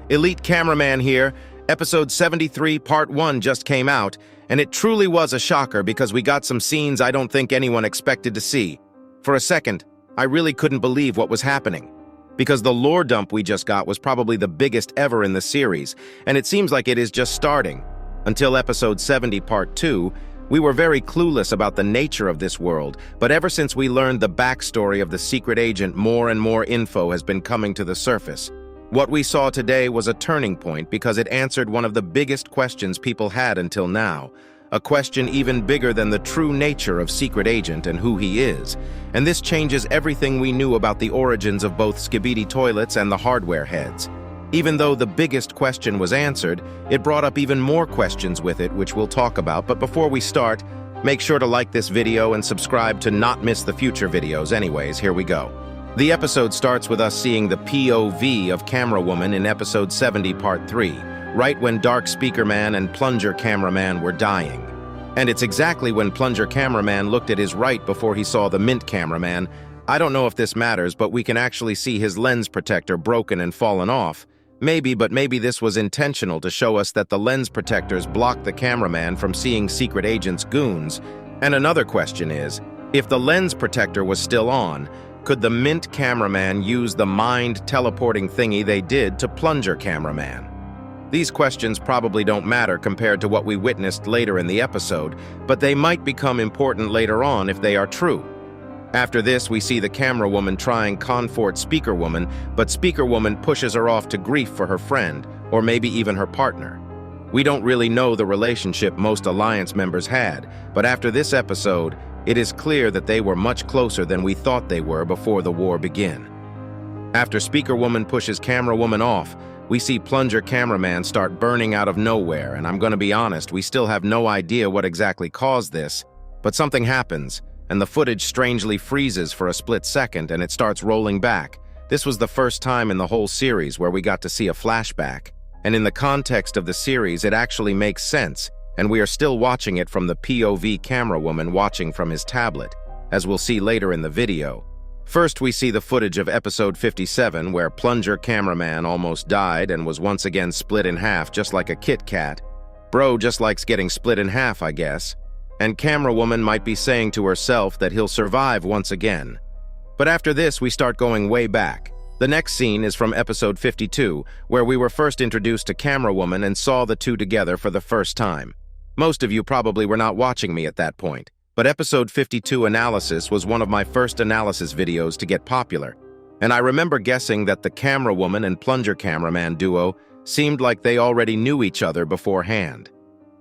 Elite Cameraman here. Episode 73, Part 1 just came out, and it truly was a shocker because we got some scenes I don't think anyone expected to see. For a second, I really couldn't believe what was happening, because the lore dump we just got was probably the biggest ever in the series, and it seems like it is just starting. Until Episode 70, Part 2, we were very clueless about the nature of this world, but ever since we learned the backstory of the secret agent, more and more info has been coming to the surface. What we saw today was a turning point because it answered one of the biggest questions people had until now, a question even bigger than the true nature of Secret Agent and who he is. And this changes everything we knew about the origins of both Skibidi toilets and the hardware heads. Even though the biggest question was answered, it brought up even more questions with it, which we'll talk about. But before we start, make sure to like this video and subscribe to not miss the future videos. Anyways, here we go. The episode starts with us seeing the POV of Camera Woman in Episode 70, Part 3, right when Dark Speaker Man and Plunger Cameraman were dying. And it's exactly when Plunger Cameraman looked at his right before he saw the Mint Cameraman. I don't know if this matters, but we can actually see his lens protector broken and fallen off. Maybe this was intentional to show us that the lens protectors blocked the cameraman from seeing Secret Agent's goons. And another question is, if the lens protector was still on, could the Mint Cameraman use the mind teleporting thingy they did to Plunger Cameraman? These questions probably don't matter compared to what we witnessed later in the episode, but they might become important later on if they are true. After this, we see the Camera Woman trying Comfort Speaker Woman, but Speaker Woman pushes her off to grief for her friend, or maybe even her partner. We don't really know the relationship most Alliance members had, but after this episode, it is clear that they were much closer than we thought they were before the war began. After Speaker Woman pushes Camera Woman off, we see Plunger Cameraman start burning out of nowhere, and I'm gonna be honest, we still have no idea what exactly caused this, but something happens, and the footage strangely freezes for a split second and it starts rolling back. This was the first time in the whole series where we got to see a flashback, and in the context of the series, it actually makes sense, and we are still watching it from the POV Camera Woman watching from his tablet, as we'll see later in the video. First, we see the footage of Episode 57, where Plunger Cameraman almost died and was once again split in half, just like a Kit Kat. Bro just likes getting split in half, I guess. And Camera Woman might be saying to herself that he'll survive once again. But after this, we start going way back. The next scene is from Episode 52, where we were first introduced to Camera Woman and saw the two together for the first time. Most of you probably were not watching me at that point, but Episode 52 analysis was one of my first analysis videos to get popular, and I remember guessing that the Camera Woman and Plunger Cameraman duo seemed like they already knew each other beforehand.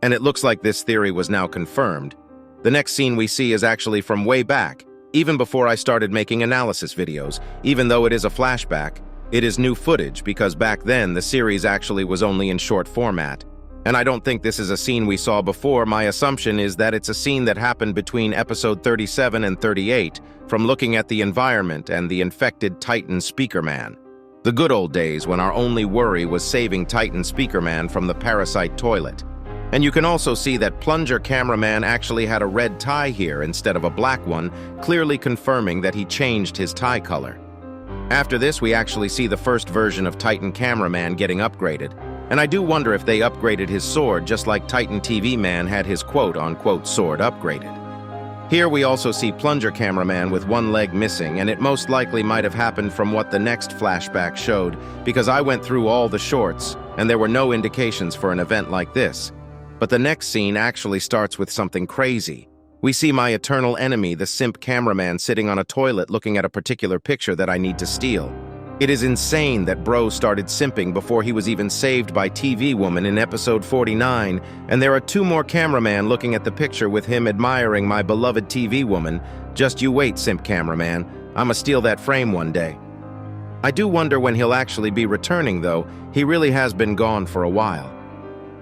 And it looks like this theory was now confirmed. The next scene we see is actually from way back, even before I started making analysis videos. Even though it is a flashback, it is new footage because back then the series actually was only in short format. And I don't think this is a scene we saw before. My assumption is that it's a scene that happened between Episode 37 and 38, from looking at the environment and the infected Titan Speaker Man. The good old days when our only worry was saving Titan Speaker Man from the parasite toilet. And you can also see that Plunger Cameraman actually had a red tie here instead of a black one, clearly confirming that he changed his tie color. After this, we actually see the first version of Titan Cameraman getting upgraded. And I do wonder if they upgraded his sword just like Titan TV Man had his quote-unquote sword upgraded. Here we also see Plunger Cameraman with one leg missing, and it most likely might have happened from what the next flashback showed, because I went through all the shorts, and there were no indications for an event like this. But the next scene actually starts with something crazy. We see my eternal enemy, the simp cameraman, sitting on a toilet looking at a particular picture that I need to steal. It is insane that bro started simping before he was even saved by TV Woman in Episode 49, and there are two more cameramen looking at the picture with him admiring my beloved TV Woman. Just you wait, simp cameraman. I'ma steal that frame one day. I do wonder when he'll actually be returning though. He really has been gone for a while.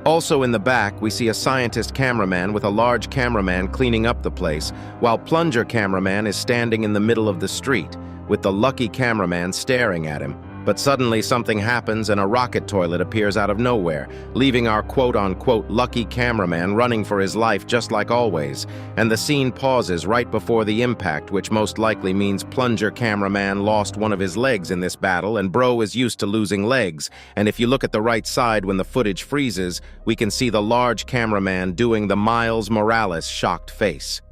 Also in the back, we see a scientist cameraman with a large cameraman cleaning up the place, while Plunger Cameraman is standing in the middle of the street, with the lucky cameraman staring at him. But suddenly something happens and a rocket toilet appears out of nowhere, leaving our quote-unquote lucky cameraman running for his life just like always. And the scene pauses right before the impact, which most likely means plunger cameraman lost one of his legs in this battle, and bro is used to losing legs. And if you look at the right side when the footage freezes, we can see the large cameraman doing the Miles Morales shocked face.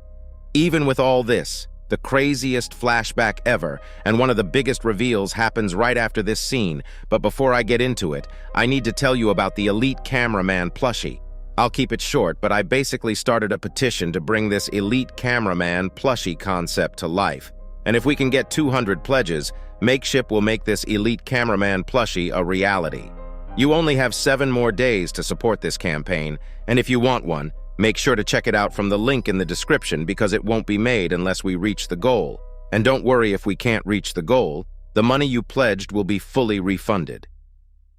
Even with all this, the craziest flashback ever, and one of the biggest reveals happens right after this scene. But before I get into it, I need to tell you about the Elite Cameraman plushie. I'll keep it short, but I basically started a petition to bring this Elite Cameraman plushie concept to life. And if we can get 200 pledges, Makeship will make this Elite Cameraman plushie a reality. You only have 7 more days to support this campaign, and if you want one, make sure to check it out from the link in the description because it won't be made unless we reach the goal. And don't worry if we can't reach the goal, the money you pledged will be fully refunded.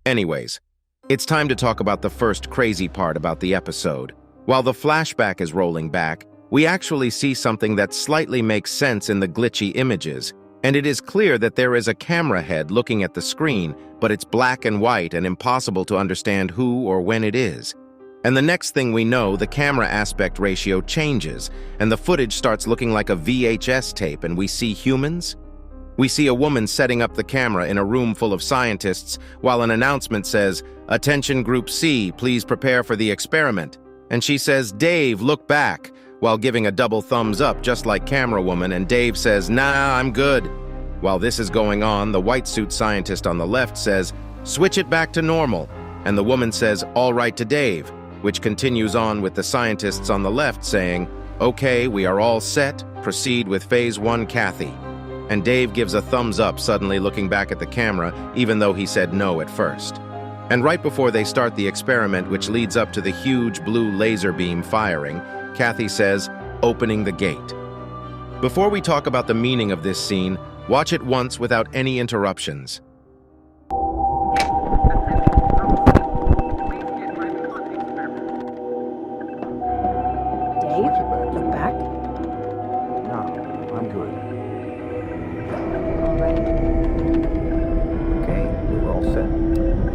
Anyways, it's time to talk about the first crazy part about the episode. While the flashback is rolling back, we actually see something that slightly makes sense in the glitchy images, and it is clear that there is a camera head looking at the screen, but it's black and white and impossible to understand who or when it is. And the next thing we know, the camera aspect ratio changes, and the footage starts looking like a VHS tape, and we see humans. We see a woman setting up the camera in a room full of scientists, while an announcement says, "Attention Group C, please prepare for the experiment." And she says, "Dave, look back," while giving a double thumbs up just like Camera Woman, and Dave says, "Nah, I'm good." While this is going on, the white suit scientist on the left says, "Switch it back to normal," and the woman says, "All right" to Dave, which continues on with the scientists on the left saying, "Okay, we are all set, proceed with phase 1, Kathy." And Dave gives a thumbs up, suddenly looking back at the camera, even though he said no at first. And right before they start the experiment, which leads up to the huge blue laser beam firing, Kathy says, "Opening the gate." Before we talk about the meaning of this scene, watch it once without any interruptions. Look back. No, I'm good. All right. Okay, we're all set.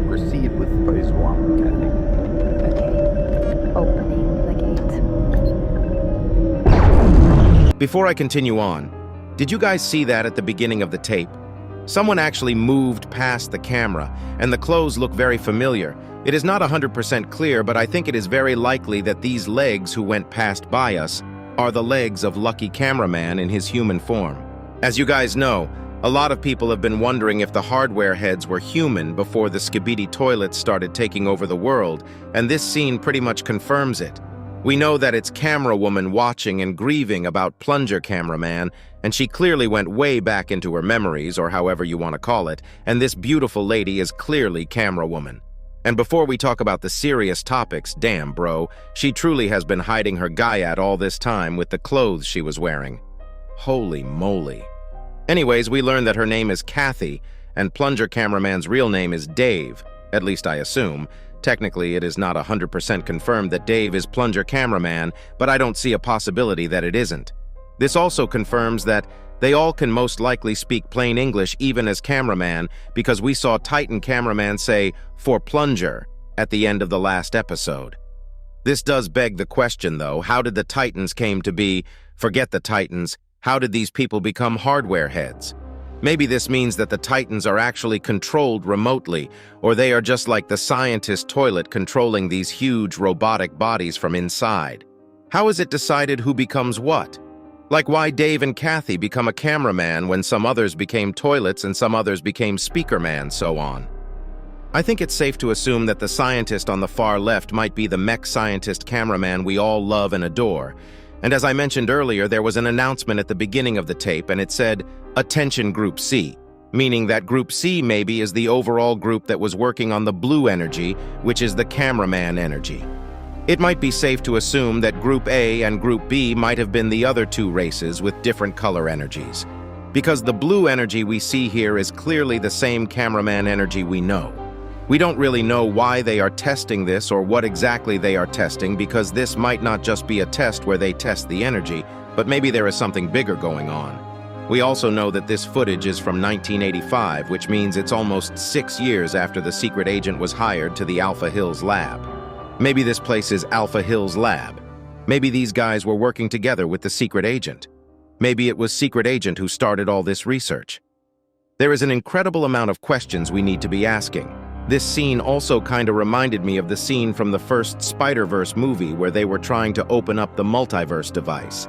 Proceed with phase 1, Kathy. Okay. Opening the gate. Before I continue on, did you guys see that at the beginning of the tape? Someone actually moved past the camera, and the clothes look very familiar. It is not 100% clear, but I think it is very likely that these legs who went past by us are the legs of Lucky Cameraman in his human form. As you guys know, a lot of people have been wondering if the hardware heads were human before the Skibidi toilets started taking over the world, and this scene pretty much confirms it. We know that it's Camera Woman watching and grieving about Plunger Cameraman, and she clearly went way back into her memories, or however you want to call it, and this beautiful lady is clearly Camera Woman. And before we talk about the serious topics, damn bro, she truly has been hiding her Gaiat all this time with the clothes she was wearing. Holy moly. Anyways, we learned that her name is Kathy, and Plunger Cameraman's real name is Dave, at least I assume. Technically, it is not 100% confirmed that Dave is Plunger Cameraman, but I don't see a possibility that it isn't. This also confirms that they all can most likely speak plain English even as cameraman, because we saw Titan Cameraman say, "for Plunger," at the end of the last episode. This does beg the question though, how did the Titans came to be? Forget the Titans, how did these people become hardware heads? Maybe this means that the Titans are actually controlled remotely, or they are just like the scientist toilet controlling these huge robotic bodies from inside. How is it decided who becomes what? Like why Dave and Kathy become a cameraman when some others became toilets and some others became speakerman, so on. I think it's safe to assume that the scientist on the far left might be the mech scientist cameraman we all love and adore. And as I mentioned earlier, there was an announcement at the beginning of the tape and it said, "Attention Group C," meaning that Group C maybe is the overall group that was working on the blue energy, which is the cameraman energy. It might be safe to assume that Group A and Group B might have been the other two races with different color energies, because the blue energy we see here is clearly the same cameraman energy we know. We don't really know why they are testing this or what exactly they are testing, because this might not just be a test where they test the energy, but maybe there is something bigger going on. We also know that this footage is from 1985, which means it's almost 6 years after the secret agent was hired to the Alpha Hills lab. Maybe this place is Alpha Hills lab. Maybe these guys were working together with the secret agent. Maybe it was secret agent who started all this research. There is an incredible amount of questions we need to be asking. This scene also kind of reminded me of the scene from the first Spider-Verse movie where they were trying to open up the multiverse device.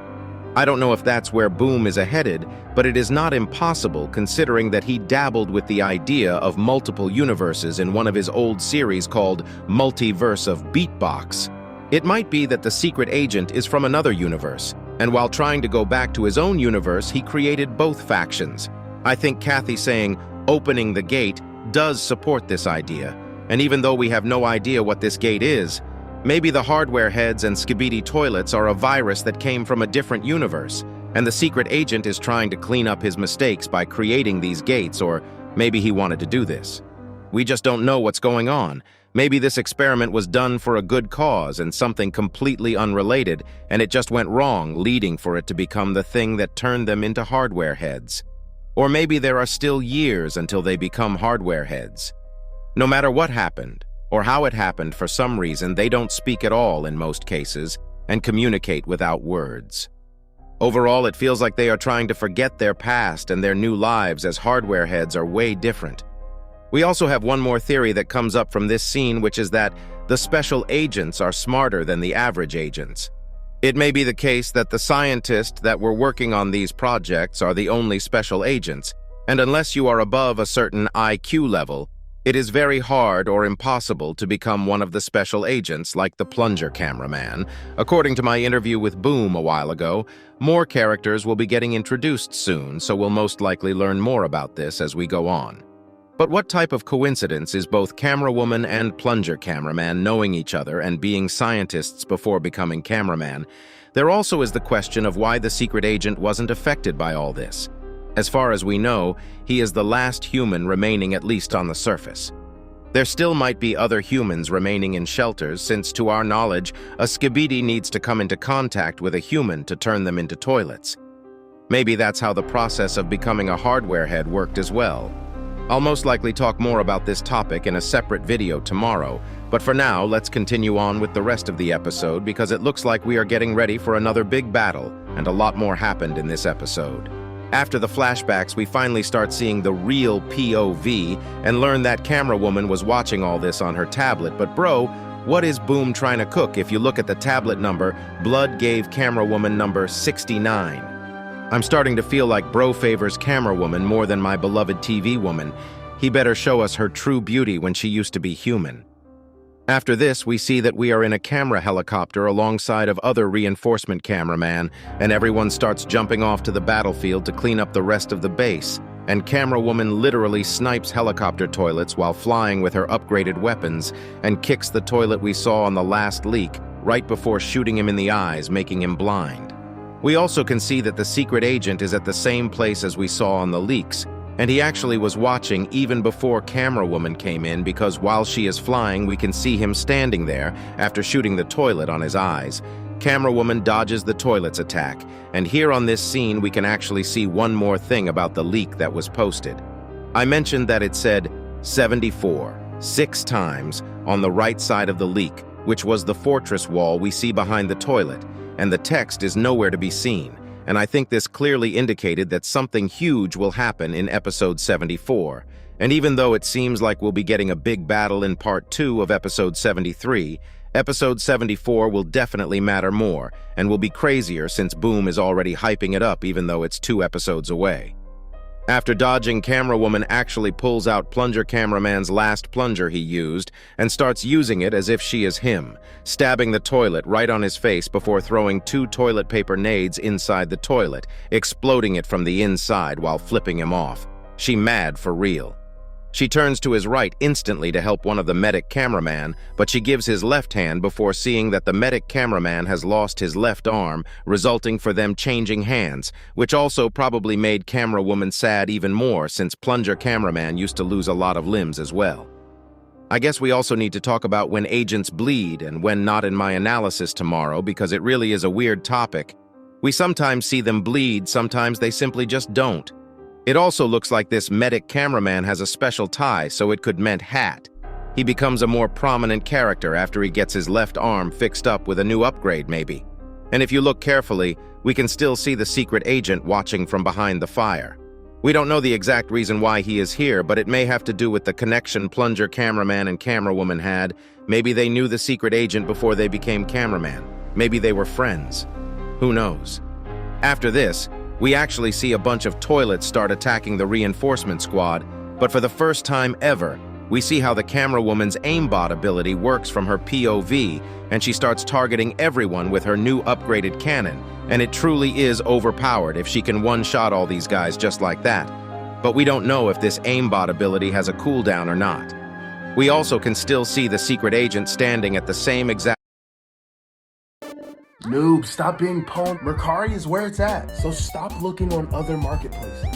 I don't know if that's where Boom is headed, but it is not impossible considering that he dabbled with the idea of multiple universes in one of his old series called Multiverse of Beatbox. It might be that the secret agent is from another universe, and while trying to go back to his own universe, he created both factions. I think Kathy saying, "opening the gate," does support this idea, and even though we have no idea what this gate is, maybe the hardware heads and Skibidi toilets are a virus that came from a different universe, and the secret agent is trying to clean up his mistakes by creating these gates, or maybe he wanted to do this. We just don't know what's going on. Maybe this experiment was done for a good cause and something completely unrelated, and it just went wrong, leading for it to become the thing that turned them into hardware heads. Or maybe there are still years until they become hardware heads. No matter what happened, or how it happened, for some reason they don't speak at all in most cases and communicate without words. Overall, it feels like they are trying to forget their past and their new lives, as hardware heads are way different. We also have one more theory that comes up from this scene, which is that the special agents are smarter than the average agents. It may be the case that the scientists that were working on these projects are the only special agents, and unless you are above a certain IQ level, it is very hard or impossible to become one of the special agents like the plunger cameraman. According to my interview with Boom a while ago, more characters will be getting introduced soon, so we'll most likely learn more about this as we go on. But what type of coincidence is both camerawoman and plunger cameraman knowing each other and being scientists before becoming cameraman? There also is the question of why the secret agent wasn't affected by all this. As far as we know, he is the last human remaining, at least on the surface. There still might be other humans remaining in shelters, since to our knowledge, a Skibidi needs to come into contact with a human to turn them into toilets. Maybe that's how the process of becoming a hardware head worked as well. I'll most likely talk more about this topic in a separate video tomorrow, but for now, let's continue on with the rest of the episode because it looks like we are getting ready for another big battle, and a lot more happened in this episode. After the flashbacks, we finally start seeing the real POV and learn that camerawoman was watching all this on her tablet. But bro, what is Boom trying to cook? If you look at the tablet number, Blood gave camerawoman number 69. I'm starting to feel like bro favors camerawoman more than my beloved TV woman. He better show us her true beauty when she used to be human. After this, we see that we are in a camera helicopter alongside of other reinforcement cameraman, and everyone starts jumping off to the battlefield to clean up the rest of the base, and camerawoman literally snipes helicopter toilets while flying with her upgraded weapons and kicks the toilet we saw on the last leak right before shooting him in the eyes, making him blind. We also can see that the secret agent is at the same place as we saw on the leaks, and he actually was watching even before camerawoman came in, because while she is flying, we can see him standing there after shooting the toilet on his eyes. Camerawoman dodges the toilet's attack, and here on this scene we can actually see one more thing about the leak that was posted. I mentioned that it said 74 6 times on the right side of the leak, which was the fortress wall we see behind the toilet, and the text is nowhere to be seen. And I think this clearly indicated that something huge will happen in episode 74. And even though it seems like we'll be getting a big battle in part 2 of episode 73, episode 74 will definitely matter more, and will be crazier since Boom is already hyping it up even though it's 2 episodes away. After dodging, camerawoman actually pulls out plunger cameraman's last plunger he used and starts using it as if she is him, stabbing the toilet right on his face before throwing 2 toilet paper nades inside the toilet, exploding it from the inside while flipping him off. She mad for real. She turns to his right instantly to help one of the medic cameraman, but she gives his left hand before seeing that the medic cameraman has lost his left arm, resulting for them changing hands, which also probably made camerawoman sad even more since plunger cameraman used to lose a lot of limbs as well. I guess we also need to talk about when agents bleed and when not in my analysis tomorrow, because it really is a weird topic. We sometimes see them bleed, sometimes they simply just don't. It also looks like this medic cameraman has a special tie, so it could meant hat. He becomes a more prominent character after he gets his left arm fixed up with a new upgrade, maybe. And if you look carefully, we can still see the secret agent watching from behind the fire. We don't know the exact reason why he is here, but it may have to do with the connection plunger cameraman and camerawoman had. Maybe they knew the secret agent before they became cameraman. Maybe they were friends. Who knows? After this, we actually see a bunch of toilets start attacking the reinforcement squad, but for the first time ever, we see how the camerawoman's aimbot ability works from her POV, and she starts targeting everyone with her new upgraded cannon, and it truly is overpowered if she can one-shot all these guys just like that. But we don't know if this aimbot ability has a cooldown or not. We also can still see the secret agent standing at the same exact Noob, stop being pwned. Mercari is where it's at, so stop looking on other marketplaces.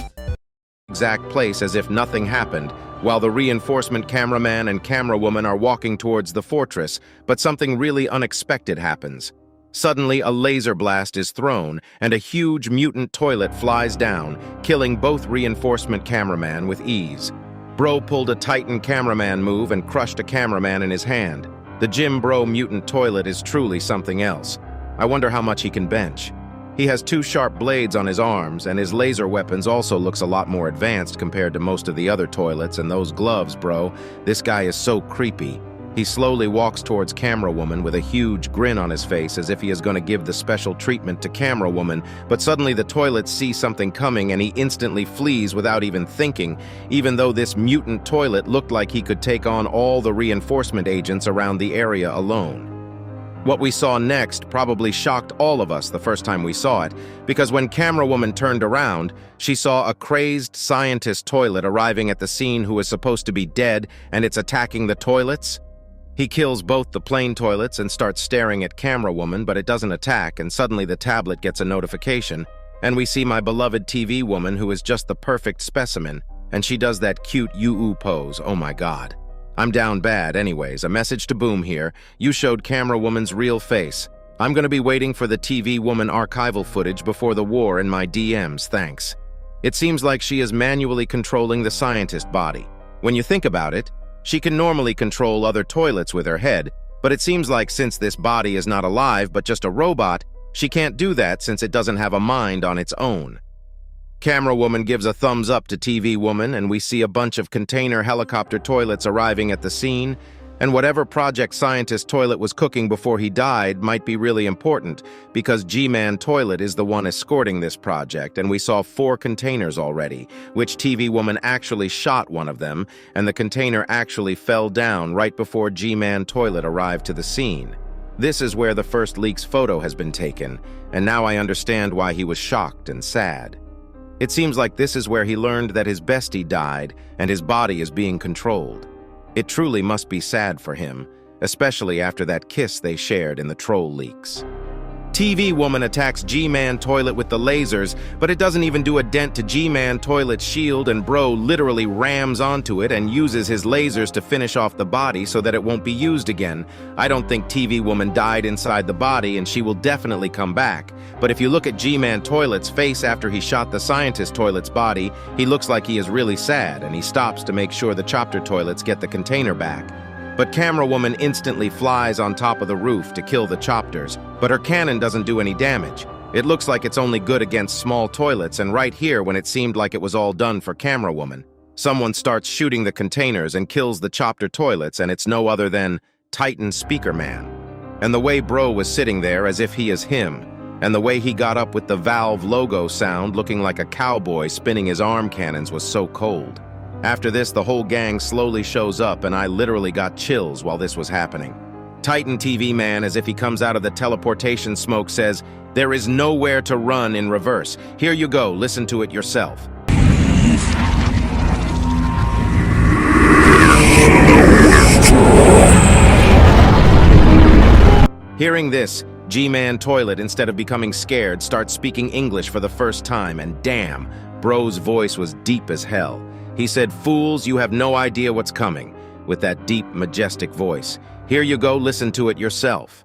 place as if nothing happened, while the reinforcement cameraman and camerawoman are walking towards the fortress, but something really unexpected happens. Suddenly, a laser blast is thrown, and a huge mutant toilet flies down, killing both reinforcement cameraman with ease. Bro pulled a Titan cameraman move and crushed a cameraman in his hand. The Jim Bro mutant toilet is truly something else. I wonder how much he can bench. He has 2 sharp blades on his arms, and his laser weapons also looks a lot more advanced compared to most of the other toilets, and those gloves, bro. This guy is so creepy. He slowly walks towards Camerawoman with a huge grin on his face as if he is going to give the special treatment to Camerawoman, but suddenly the toilets see something coming and he instantly flees without even thinking, even though this mutant toilet looked like he could take on all the reinforcement agents around the area alone. What we saw next probably shocked all of us the first time we saw it, because when Camerawoman turned around, she saw a crazed scientist toilet arriving at the scene who is supposed to be dead, and it's attacking the toilets. He kills both the plane toilets and starts staring at Camerawoman, but it doesn't attack, and suddenly the tablet gets a notification, and we see my beloved TV woman who is just the perfect specimen, and she does that cute you pose. Oh my god. I'm down bad anyways. A message to Boom here. You showed Camerawoman's real face. I'm gonna be waiting for the TV woman archival footage before the war in my DMs, thanks. It seems like she is manually controlling the scientist body. When you think about it, she can normally control other toilets with her head, but it seems like since this body is not alive but just a robot, she can't do that since it doesn't have a mind on its own. Camerawoman gives a thumbs up to TV woman, and we see a bunch of container helicopter toilets arriving at the scene, and whatever Project Scientist toilet was cooking before he died might be really important, because GMAN toilet is the one escorting this project, and we saw 4 containers already, which TV woman actually shot one of them, and the container actually fell down right before GMAN toilet arrived to the scene. This is where the first leak's photo has been taken, and now I understand why he was shocked and sad. It seems like this is where he learned that his bestie died and his body is being controlled. It truly must be sad for him, especially after that kiss they shared in the troll leaks. TV woman attacks G-Man toilet with the lasers, but it doesn't even do a dent to G-Man toilet's shield, and bro literally rams onto it and uses his lasers to finish off the body so that it won't be used again. I don't think TV woman died inside the body, and she will definitely come back. But if you look at G-Man toilet's face after he shot the scientist toilet's body, he looks like he is really sad, and he stops to make sure the chopper toilets get the container back. But Camerawoman instantly flies on top of the roof to kill the chopters, but her cannon doesn't do any damage. It looks like it's only good against small toilets, and right here when it seemed like it was all done for Camerawoman, someone starts shooting the containers and kills the chopper toilets, and it's no other than Titan Speaker Man. And the way bro was sitting there as if he is him, and the way he got up with the Valve logo sound looking like a cowboy spinning his arm cannons was so cold. After this, the whole gang slowly shows up, and I literally got chills while this was happening. Titan TV Man, as if he comes out of the teleportation smoke, says, "There is nowhere to run in reverse. Here you go, listen to it yourself." Hearing this, G-Man Toilet, instead of becoming scared, starts speaking English for the first time, and damn, bro's voice was deep as hell. He said, "Fools, you have no idea what's coming," with that deep, majestic voice. Here you go, listen to it yourself.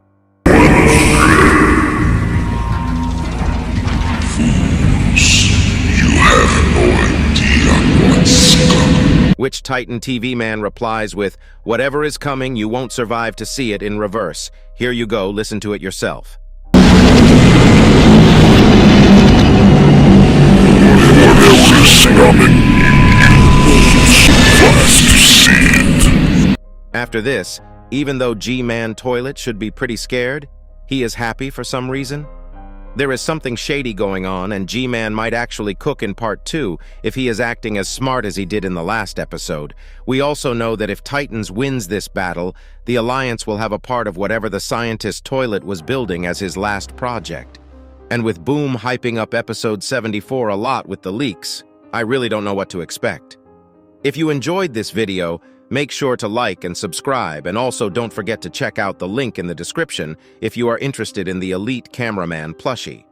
which Titan TV man replies with, "Whatever is coming, you won't survive to see it," in reverse. Here you go, listen to it yourself. After this, even though G-Man Toilet should be pretty scared, he is happy for some reason. There is something shady going on, and G-Man might actually cook in part 2 if he is acting as smart as he did in the last episode. We also know that if Titans wins this battle, the Alliance will have a part of whatever the scientist Toilet was building as his last project. And with Boom hyping up episode 74 a lot with the leaks, I really don't know what to expect. If you enjoyed this video, make sure to like and subscribe, and also don't forget to check out the link in the description if you are interested in the Elite Cameraman plushie.